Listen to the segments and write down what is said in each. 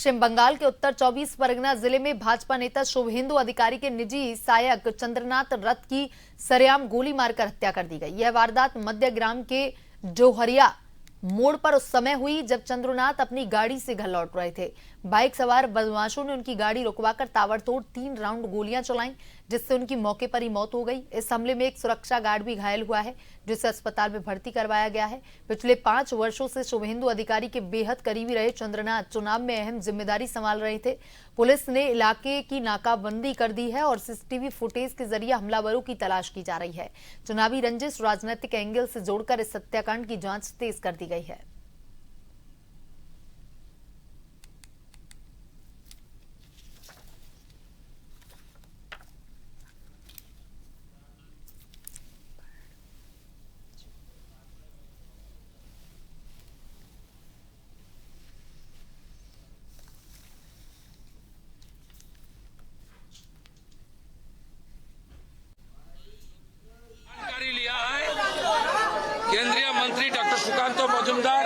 पश्चिम बंगाल के उत्तर 24 परगना जिले में भाजपा नेता शुभेंदु अधिकारी के निजी सहायक चंद्रनाथ रथ की सरेआम गोली मारकर हत्या कर दी गई। यह वारदात मध्य ग्राम के डोहरिया मोड़ पर उस समय हुई जब चंद्रनाथ अपनी गाड़ी से घर लौट रहे थे। बाइक सवार बदमाशों ने उनकी गाड़ी रुकवाकर ताबड़तोड़ 3 राउंड गोलियां चलाईं, जिससे उनकी मौके पर ही मौत हो गई। इस हमले में एक सुरक्षा गार्ड भी घायल हुआ है, जिसे अस्पताल में भर्ती करवाया गया है। पिछले 5 वर्षों से शुभेंदु अधिकारी के बेहद करीबी रहे चंद्रनाथ चुनाव में अहम जिम्मेदारी संभाल रहे थे। पुलिस ने इलाके की नाकाबंदी कर दी है और सीसीटीवी फुटेज के जरिए हमलावरों की तलाश की जा रही है। चुनावी रंजिश राजनीतिक एंगल से जोड़कर इस हत्याकांड की जांच तेज कर दी गई है। केंद्रीय मंत्री डॉक्टर सुकांतो मजूमदार,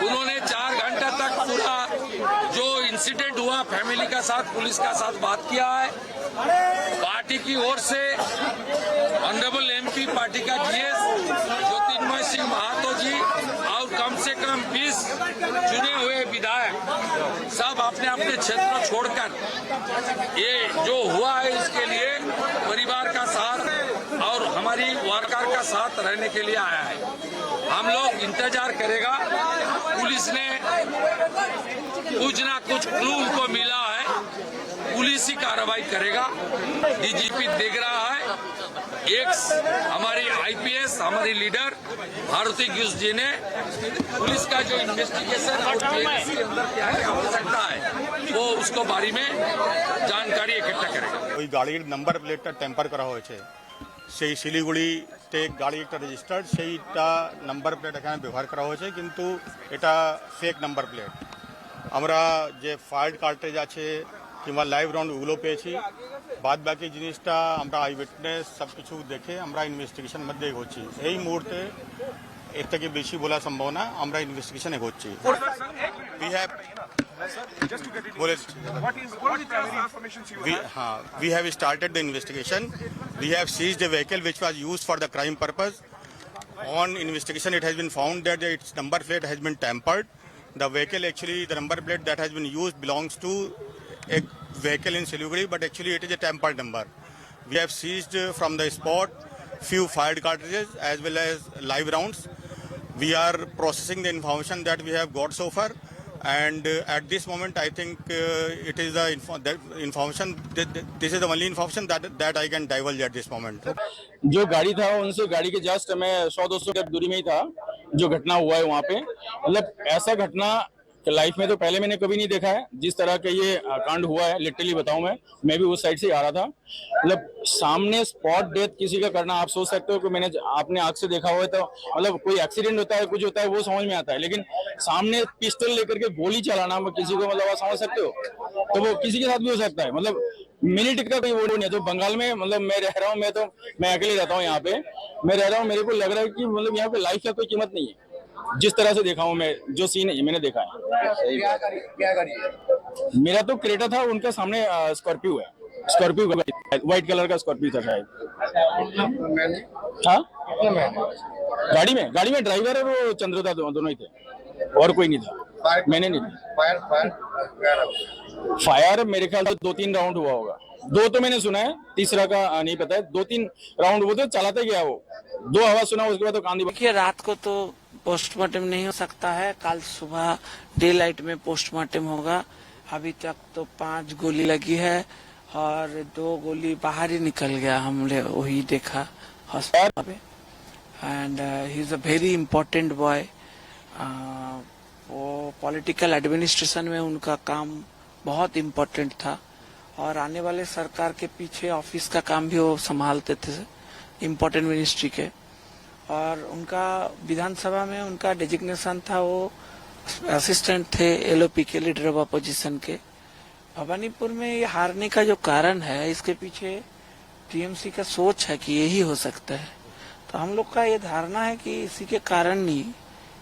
उन्होंने 4 घंटे तक पूरा जो इंसिडेंट हुआ फैमिली का साथ, पुलिस का साथ बात किया है। पार्टी की ओर से ऑनरेबल एमपी पार्टी का जीएस ज्योतिर्मय सिंह महातो जी और कम से कम 20 चुने हुए विधायक सब अपने अपने क्षेत्र छोड़कर ये जो हुआ है इसके लिए परिवार का साथ और हमारी वर्कर का साथ रहने के लिए आया है। हम लोग इंतजार करेगा, पुलिस ने कुछ ना कुछ क्लू उनको मिला है, पुलिस ही कार्रवाई करेगा। डीजीपी देख रहा है, हमारी आईपीएस हमारी लीडर भारती गिस जी ने पुलिस का जो इन्वेस्टिगेशन और के अंदर क्या क्या हो सकता है वो उसको बारे में जानकारी इकट्ठा करेगा। ওই গাড়ির নাম্বার প্লেটটা টেম্পার করা হয়েছে, সেই শিলিগুড়িতে গাড়ি একটা রেজিস্টার্ড, সেইটা নাম্বার প্লেট এখানে ব্যবহার করা হয়েছে, কিন্তু এটা ফেক নাম্বার প্লেট। আমরা যে ফায়ার্ড কার্ট্রিজ আছে কিংবা লাইভ রাউন্ড ওগুলো পেয়েছি, বাদ বাকি জিনিসটা আমরা আই উইটনেস সব কিছু দেখে আমরা ইনভেস্টিগেশন মধ্যে এগোচ্ছি। এই মুহূর্তে এর থেকে বেশি বলা সম্ভব না, আমরা ইনভেস্টিগেশন এগোচ্ছি। We have started the investigation. We have seized a vehicle which was used for the crime purpose. On investigation, it has been found that its number plate has been tampered. The vehicle, actually, the number plate that has been used belongs to a vehicle in Siliguri, but actually it is a tampered number. We have seized from the spot few fired cartridges as well as live rounds. We are processing the information that we have got so far, and at this moment I think it is the information this is the only information that I can divulge at this moment. जो गाड़ी था उनसे गाड़ी के just मैं 100-200 की दूरी में ही था जो घटना हुआ है वहाँ पे। मतलब ऐसा घटना लाइफ में तो पहले मैंने कभी नहीं देखा है। जिस तरह का ये कांड हुआ है, लिटरली बताऊं मैं भी उस साइड से आ रहा था। मतलब सामने स्पॉट डेथ किसी का करना, आप सोच सकते हो कि मैंने आपने आंख से देखा हुआ है तो मतलब कोई एक्सीडेंट होता है, कुछ होता है, वो समझ में आता है, लेकिन सामने पिस्टल लेकर के गोली चलाना किसी को, मतलब आप समझ सकते हो, तो वो किसी के साथ भी हो सकता है। मतलब मिनट का कोई वो नहीं है। तो बंगाल में मतलब मैं रह रहा हूँ, मैं अकेले रहता हूँ यहाँ पे, मैं रह रहा हूँ, मेरे को लग रहा है कि मतलब यहाँ पे लाइफ का कोई कीमत नहीं है। जिस तरह से देखा हूँ मैं, जो सीन है मैंने देखा है। क्या गाड़ी है? मेरा तो क्रेटा था, उनका सामने स्कॉर्पियो है, स्कॉर्पियो व्हाइट कलर का स्कॉर्पियो था शायद। हाँ, गाड़ी में ड्राइवर है वो चंद्रता दोनों ही थे और कोई नहीं था। मैंने नहीं फायर मेरे ख्याल से 2-3 राउंड हुआ होगा। 2 तो मैंने सुना है, तीसरा का नहीं पता है। 2-3 राउंड वो तो चलाते गया, वो 2 आवाज सुना, उसके बाद तो कांदी। देखिए, रात को तो पोस्टमार्टम नहीं हो सकता है, कल सुबह डे लाइट में पोस्टमार्टम होगा। अभी तक तो 5 गोली लगी है और 2 गोली बाहर ही निकल गया, हमने वही देखा हॉस्पिटल पे। And he is a very important boy. वो पॉलिटिकल एडमिनिस्ट्रेशन में उनका काम बहुत इम्पोर्टेंट था और आने वाले सरकार के पीछे ऑफिस का काम भी वो संभालते थे, इम्पोर्टेंट मिनिस्ट्री के। और उनका विधानसभा में उनका डेजिग्नेशन था, वो असिस्टेंट थे एलओपी के, लीडर ऑफ अपोजिशन के। भवानीपुर में ये हारने का जो कारण है, इसके पीछे टीएमसी का सोच है कि यही हो सकता है। तो हम लोग का ये धारणा है कि इसी के कारण ही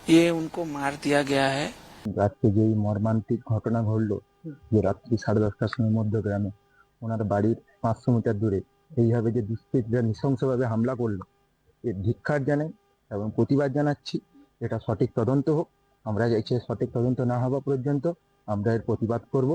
ये उनको मार दिया गया है। আজকে যেই মর্মান্তিক ঘটনা ঘটলো যে রাত্রি 10:30টার সময় মধ্যগ্রামে ওনার বাড়ির 500 মিটার দূরে এইভাবে যে দুষ্কৃতীরা নৃশংসভাবে হামলা করলো, এর ধিক্কার জানাই এবং প্রতিবাদ জানাচ্ছি। এটা সঠিক তদন্ত হোক। আমরা চাইছি সঠিক তদন্ত না হওয়া পর্যন্ত আমরা এর প্রতিবাদ করব।